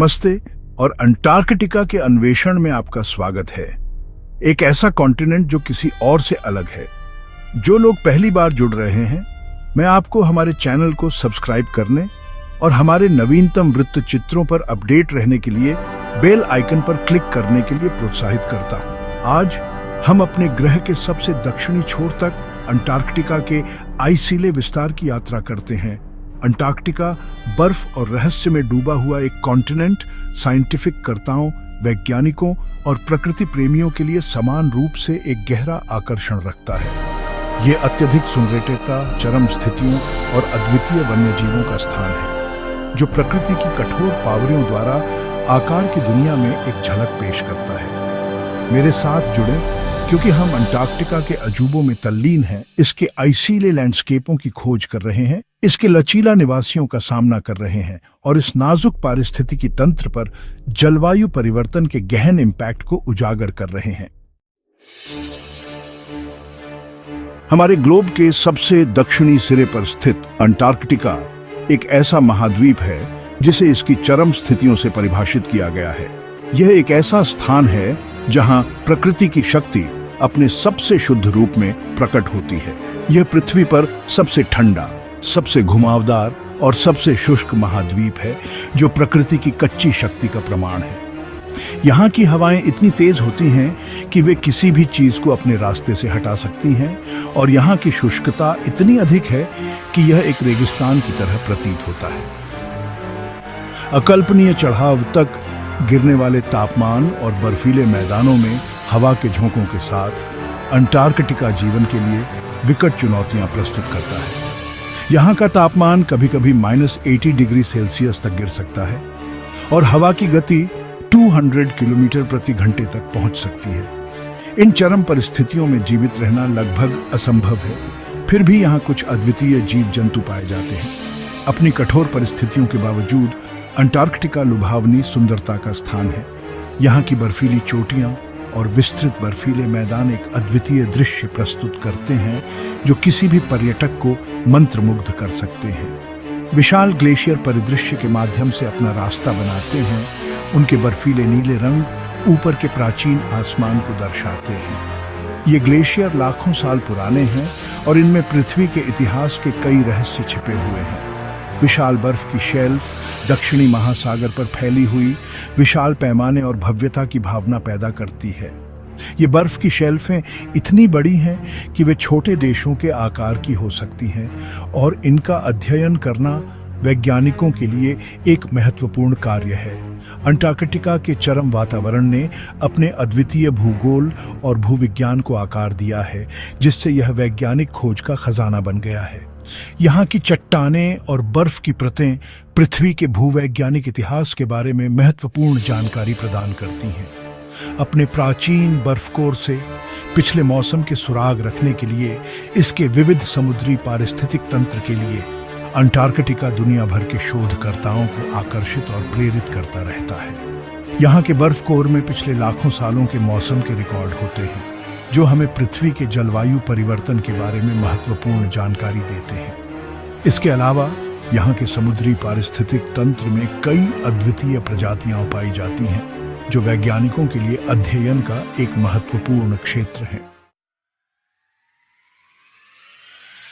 नमस्ते और अंटार्कटिका के अन्वेषण में आपका स्वागत है। एक ऐसा कॉन्टिनेंट जो किसी और से अलग है। जो लोग पहली बार जुड़ रहे हैं, मैं आपको हमारे चैनल को सब्सक्राइब करने और हमारे नवीनतम वृत्त चित्रों पर अपडेट रहने के लिए बेल आइकन पर क्लिक करने के लिए प्रोत्साहित करता हूं। आज हम अपने ग्रह के सबसे दक्षिणी छोर तक अंटार्कटिका के आइसिले विस्तार की यात्रा करते हैं। अंटार्कटिका बर्फ और रहस्य में डूबा हुआ एक कॉन्टिनेंट साइंटिफिक कर्ताओं, वैज्ञानिकों और प्रकृति प्रेमियों के लिए समान रूप से एक गहरा आकर्षण रखता है। ये अत्यधिक सुंदरता, चरम स्थितियों और अद्वितीय वन्यजीवों का स्थान है, जो प्रकृति की कठोर पावरों द्वारा आकार की दुनिया में एक झलक पेश करता है। मेरे साथ जुड़े, क्योंकि हम अंटार्कटिका के अजूबों में तल्लीन हैं, इसके आइसिले लैंडस्केपों की खोज कर रहे हैं, इसके लचीला निवासियों का सामना कर रहे हैं और इस नाजुक पारिस्थितिकी तंत्र पर जलवायु परिवर्तन के गहन इम्पैक्ट को उजागर कर रहे हैं। हमारे ग्लोब के सबसे दक्षिणी सिरे पर स्थित अंटार्कटिका एक ऐसा महाद्वीप है जिसे इसकी चरम स्थितियों से परिभाषित किया गया है। यह एक ऐसा स्थान है जहां प्रकृति की शक्ति अपने सबसे शुद्ध रूप में प्रकट होती है। यह पृथ्वी पर सबसे ठंडा, सबसे घुमावदार और सबसे शुष्क महाद्वीप है, जो प्रकृति की कच्ची शक्ति का प्रमाण है। यहाँ की हवाएं इतनी तेज होती हैं कि वे किसी भी चीज को अपने रास्ते से हटा सकती हैं, और यहाँ की शुष्कता इतनी अधिक है कि यह एक रेगिस्तान की तरह प्रतीत होता है। अकल्पनीय चढ़ाव तक गिरने वाले तापमान और बर्फीले मैदानों में हवा के झोंकों के साथ अंटार्कटिका जीवन के लिए विकट चुनौतियां प्रस्तुत करता है। यहाँ का तापमान कभी कभी -80 डिग्री सेल्सियस तक गिर सकता है और हवा की गति 200 किलोमीटर प्रति घंटे तक पहुंच सकती है। इन चरम परिस्थितियों में जीवित रहना लगभग असंभव है। फिर भी यहाँ कुछ अद्वितीय जीव जंतु पाए जाते हैं। अपनी कठोर परिस्थितियों के बावजूद अंटार्कटिका लुभावनी सुंदरता का स्थान है। यहाँ की बर्फीली चोटियाँ और विस्तृत बर्फीले मैदान एक अद्वितीय दृश्य प्रस्तुत करते हैं, जो किसी भी पर्यटक को मंत्रमुग्ध कर सकते हैं। विशाल ग्लेशियर परिदृश्य के माध्यम से अपना रास्ता बनाते हैं। उनके बर्फीले नीले रंग ऊपर के प्राचीन आसमान को दर्शाते हैं। ये ग्लेशियर लाखों साल पुराने हैं और इनमें पृथ्वी के इतिहास के कई रहस्य छिपे हुए हैं। विशाल बर्फ की शेल्फ दक्षिणी महासागर पर फैली हुई विशाल पैमाने और भव्यता की भावना पैदा करती है। ये बर्फ की शेल्फें इतनी बड़ी हैं कि वे छोटे देशों के आकार की हो सकती हैं, और इनका अध्ययन करना वैज्ञानिकों के लिए एक महत्वपूर्ण कार्य है। अंटार्कटिका के चरम वातावरण ने अपने अद्वितीय भूगोल और भूविज्ञान को आकार दिया है, जिससे यह वैज्ञानिक खोज का खजाना बन गया है। यहाँ की चट्टानें और बर्फ की परतें पृथ्वी के भूवैज्ञानिक इतिहास के बारे में महत्वपूर्ण जानकारी प्रदान करती हैं। अपने प्राचीन बर्फकोर से पिछले मौसम के सुराग रखने के लिए, इसके विविध समुद्री पारिस्थितिक तंत्र के लिए अंटार्कटिका दुनिया भर के शोधकर्ताओं को आकर्षित और प्रेरित करता रहता है। यहाँ के बर्फकोर में पिछले लाखों सालों के मौसम के रिकॉर्ड होते हैं, जो हमें पृथ्वी के जलवायु परिवर्तन के बारे में महत्वपूर्ण जानकारी देते हैं। इसके अलावा यहाँ के समुद्री पारिस्थितिक तंत्र में कई अद्वितीय प्रजातियां पाई जाती हैं, जो वैज्ञानिकों के लिए अध्ययन का एक महत्वपूर्ण क्षेत्र है।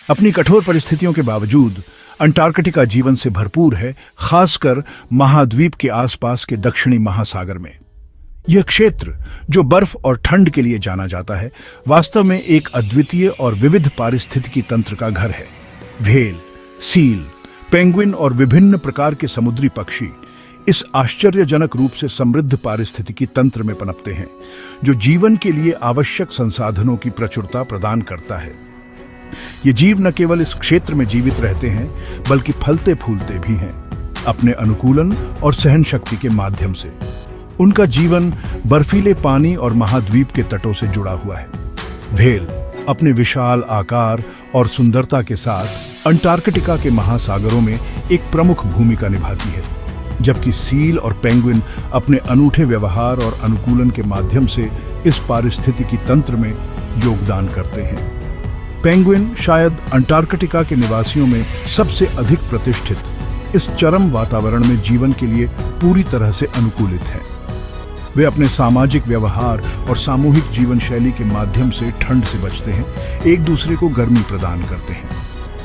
अपनी कठोर परिस्थितियों के बावजूद अंटार्कटिका जीवन से भरपूर है, खासकर महाद्वीप के आसपास के दक्षिणी महासागर में। यह क्षेत्र, जो बर्फ और ठंड के लिए जाना जाता है, वास्तव में एक अद्वितीय और विविध पारिस्थितिकी तंत्र का घर है। व्हेल, सील, पेंगुइन और विभिन्न प्रकार के समुद्री पक्षी इस आश्चर्यजनक रूप से समृद्ध पारिस्थितिकी तंत्र में पनपते हैं, जो जीवन के लिए आवश्यक संसाधनों की प्रचुरता प्रदान करता है। ये जीव न केवल इस क्षेत्र में जीवित रहते हैं, बल्कि फलते फूलते भी हैं, अपने अनुकूलन और सहन शक्ति के माध्यम से। उनका जीवन बर्फीले पानी और महाद्वीप के तटों से जुड़ा हुआ है। व्हेल अपने विशाल आकार और सुंदरता के साथ अंटार्कटिका के महासागरों में एक प्रमुख भूमिका निभाती है, जबकि सील और पेंगुइन अपने अनूठे व्यवहार और अनुकूलन के माध्यम से इस पारिस्थितिकी तंत्र में योगदान करते हैं। पेंगुइन शायद अंटार्कटिका के निवासियों में सबसे अधिक प्रतिष्ठित इस चरम वातावरण में जीवन के लिए पूरी तरह से अनुकूलित हैं। वे अपने सामाजिक व्यवहार और सामूहिक जीवन शैली के माध्यम से ठंड से बचते हैं, एक दूसरे को गर्मी प्रदान करते हैं।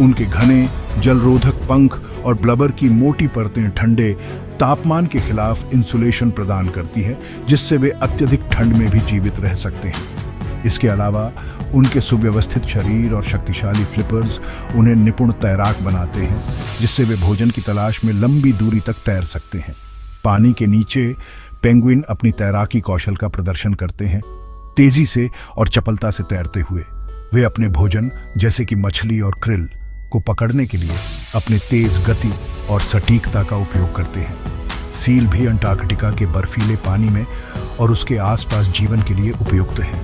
उनके घने जलरोधक पंख और ब्लबर की मोटी परतें ठंडे तापमान के खिलाफ इंसुलेशन प्रदान करती है, जिससे वे अत्यधिक ठंड में भी जीवित रह सकते हैं। इसके अलावा उनके सुव्यवस्थित शरीर और शक्तिशाली फ्लिपर्स उन्हें निपुण तैराक बनाते हैं, जिससे वे भोजन की तलाश में लंबी दूरी तक तैर सकते हैं। पानी के नीचे पेंगुइन अपनी तैराकी कौशल का प्रदर्शन करते हैं, तेजी से और चपलता से तैरते हुए। वे अपने भोजन जैसे कि मछली और krill को पकड़ने के लिए अपने तेज गति और सटीकता का उपयोग करते हैं। सील भी अंटार्कटिका के बर्फीले पानी में और उसके आसपास जीवन के लिए उपयुक्त हैं।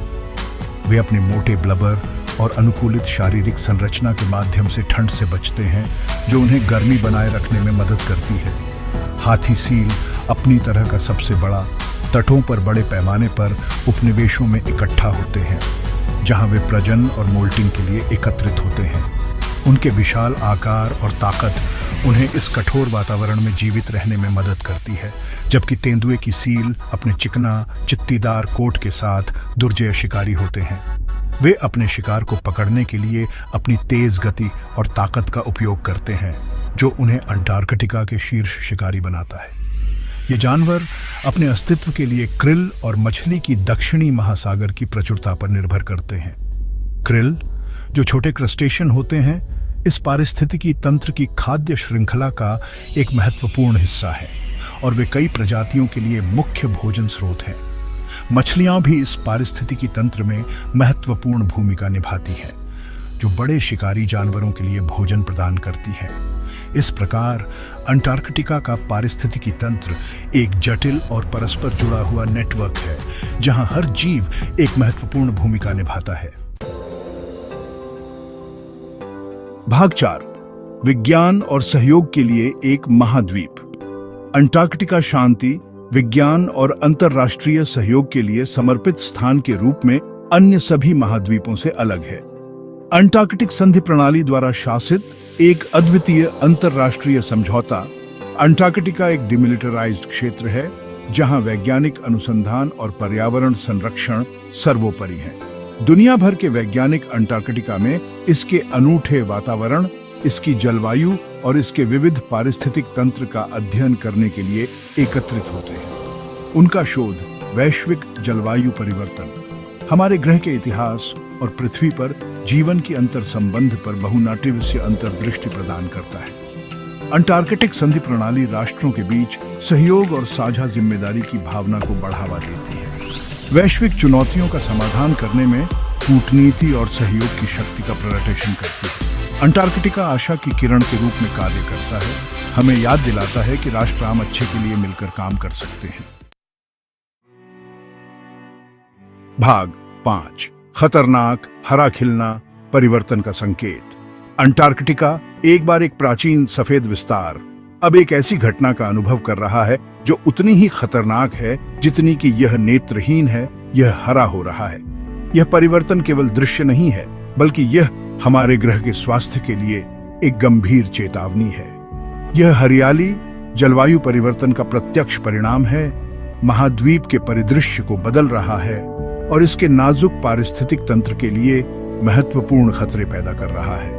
वे अपने मोटे ब्लबर और अनुकूलित शारीरिक संरचना के माध्यम से ठंड से बचते हैं, जो उन्हें गर्मी बनाए रखने में मदद करती है। हाथी सील अपनी तरह का सबसे बड़ा, तटों पर बड़े पैमाने पर उपनिवेशों में इकट्ठा होते हैं, जहां वे प्रजनन और मोल्टिंग के लिए एकत्रित होते हैं। उनके विशाल आकार और ताकत उन्हें इस कठोर वातावरण में जीवित रहने में मदद करती है, जबकि तेंदुए की सील अपने चिकना चित्तीदार कोट के साथ दुर्जय शिकारी होते हैं। वे अपने शिकार को पकड़ने के लिए अपनी तेज गति और ताकत का उपयोग करते हैं, जो उन्हें अंटार्कटिका के शीर्ष शिकारी बनाता है। ये जानवर अपने अस्तित्व के लिए krill और मछली की दक्षिणी महासागर की प्रचुरता पर निर्भर करते हैं। krill, जो छोटे क्रस्टेशियन होते हैं, इस पारिस्थितिकी तंत्र की खाद्य श्रृंखला का एक महत्वपूर्ण हिस्सा है और वे कई प्रजातियों के लिए मुख्य भोजन स्रोत हैं। मछलियां भी इस पारिस्थितिकी तंत्र में महत्वपूर्ण भूमिका निभाती हैं, जो बड़े शिकारी जानवरों के लिए भोजन प्रदान करती हैं। इस प्रकार अंटार्कटिका का पारिस्थितिकी तंत्र एक जटिल और परस्पर जुड़ा हुआ नेटवर्क है, जहां हर जीव एक महत्वपूर्ण भूमिका निभाता है। भाग 4, विज्ञान और सहयोग के लिए एक महाद्वीप। अंटार्कटिका शांति, विज्ञान और अंतर्राष्ट्रीय सहयोग के लिए समर्पित स्थान के रूप में अन्य सभी महाद्वीपों से अलग है। अंटार्कटिक संधि प्रणाली द्वारा शासित एक अद्वितीय अंतर्राष्ट्रीय समझौता। अंटार्कटिका एक डिमिलिटराइज्ड क्षेत्र है, जहां वैज्ञानिक अनुसंधान और पर्यावरण संरक्षण सर्वोपरि है। दुनिया भर के वैज्ञानिक अंटार्कटिका में इसके अनूठे वातावरण, इसकी जलवायु और इसके विविध पारिस्थितिक तंत्र का अध्ययन करने के लिए एकत्रित होते हैं। उनका शोध वैश्विक जलवायु परिवर्तन, हमारे ग्रह के इतिहास और पृथ्वी पर जीवन की अंतर संबंध पर बहुनाट्यविषय अंतर्दृष्टि प्रदान करता है। अंटार्कटिक संधि प्रणाली राष्ट्रों के बीच सहयोग और साझा जिम्मेदारी की भावना को बढ़ावा देती है। वैश्विक चुनौतियों का समाधान करने में कूटनीति और सहयोग की शक्ति का प्रदर्शन करती है। अंटार्कटिका आशा की किरण के रूप में कार्य करता है, हमें याद दिलाता है कि राष्ट्र आम अच्छे के लिए मिलकर काम कर सकते हैं। भाग 5, खतरनाक हरा खिलना, परिवर्तन का संकेत। अंटार्कटिका एक बार एक प्राचीन सफेद विस्तार अब एक ऐसी घटना का अनुभव कर रहा है जो उतनी ही खतरनाक है जितनी कि यह नेत्रहीन है। यह हरा हो रहा है। यह परिवर्तन केवल दृश्य नहीं है, बल्कि यह हमारे ग्रह के स्वास्थ्य के लिए एक गंभीर चेतावनी है। यह हरियाली जलवायु परिवर्तन का प्रत्यक्ष परिणाम है, महाद्वीप के परिदृश्य को बदल रहा है और इसके नाजुक पारिस्थितिक तंत्र के लिए महत्वपूर्ण खतरे पैदा कर रहा है।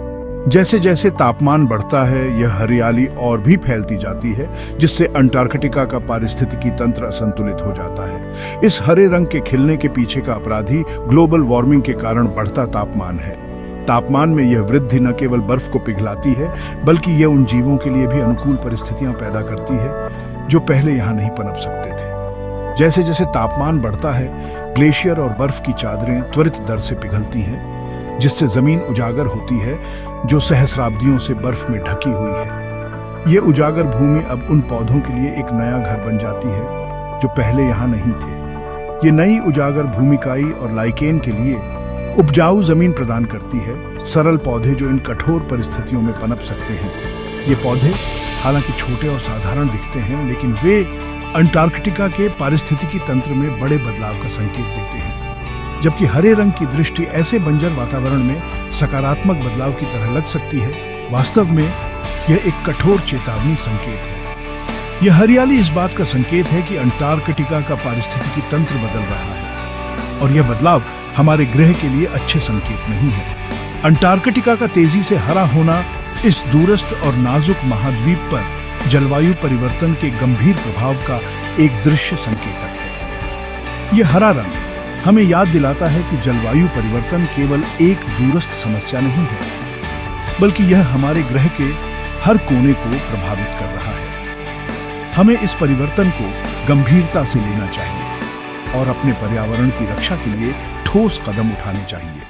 जैसे जैसे तापमान बढ़ता है, यह हरियाली और भी फैलती जाती है, जिससे अंटार्कटिका का पारिस्थितिकी तंत्र असंतुलित हो जाता है। इस हरे रंग के खिलने के पीछे का अपराधी ग्लोबल वार्मिंग के कारण बढ़ता तापमान है। तापमान में यह वृद्धि न केवल बर्फ को पिघलाती है, बल्कि यह उन जीवों के लिए भी अनुकूल परिस्थितियां पैदा करती है जो पहले यहाँ नहीं पनप सकते थे। जैसे जैसे तापमान बढ़ता है, ग्लेशियर और बर्फ की चादरें त्वरित दर से पिघलती हैं, जिससे जमीन उजागर होती है जो सहस्राब्दियों से बर्फ में ढकी हुई है। ये उजागर भूमि अब उन पौधों के लिए एक नया घर बन जाती है जो पहले यहाँ नहीं थे। ये नई उजागर भूमिकाई और लाइकेन के लिए उपजाऊ जमीन प्रदान करती है, सरल पौधे जो इन कठोर परिस्थितियों में पनप सकते हैं। ये पौधे हालांकि छोटे और साधारण दिखते हैं, लेकिन वे अंटार्कटिका के पारिस्थितिकी तंत्र में बड़े बदलाव का संकेत देते हैं। जबकि हरे रंग की दृष्टि ऐसे बंजर वातावरण में सकारात्मक बदलाव की तरह लग सकती है, वास्तव में यह एक कठोर चेतावनी संकेत है। यह हरियाली इस बात का संकेत है कि अंटार्कटिका का पारिस्थितिकी तंत्र बदल रहा है और यह बदलाव हमारे ग्रह के लिए अच्छे संकेत नहीं है। अंटार्कटिका का तेजी से हरा होना इस दूरस्थ और नाजुक महाद्वीप पर जलवायु परिवर्तन के गंभीर प्रभाव का एक दृश्य संकेतक है। यह हरा रंग हमें याद दिलाता है कि जलवायु परिवर्तन केवल एक दूरस्थ समस्या नहीं है, बल्कि यह हमारे ग्रह के हर कोने को प्रभावित कर रहा है। हमें इस परिवर्तन को गंभीरता से लेना चाहिए और अपने पर्यावरण की रक्षा के लिए ठोस कदम उठाने चाहिए।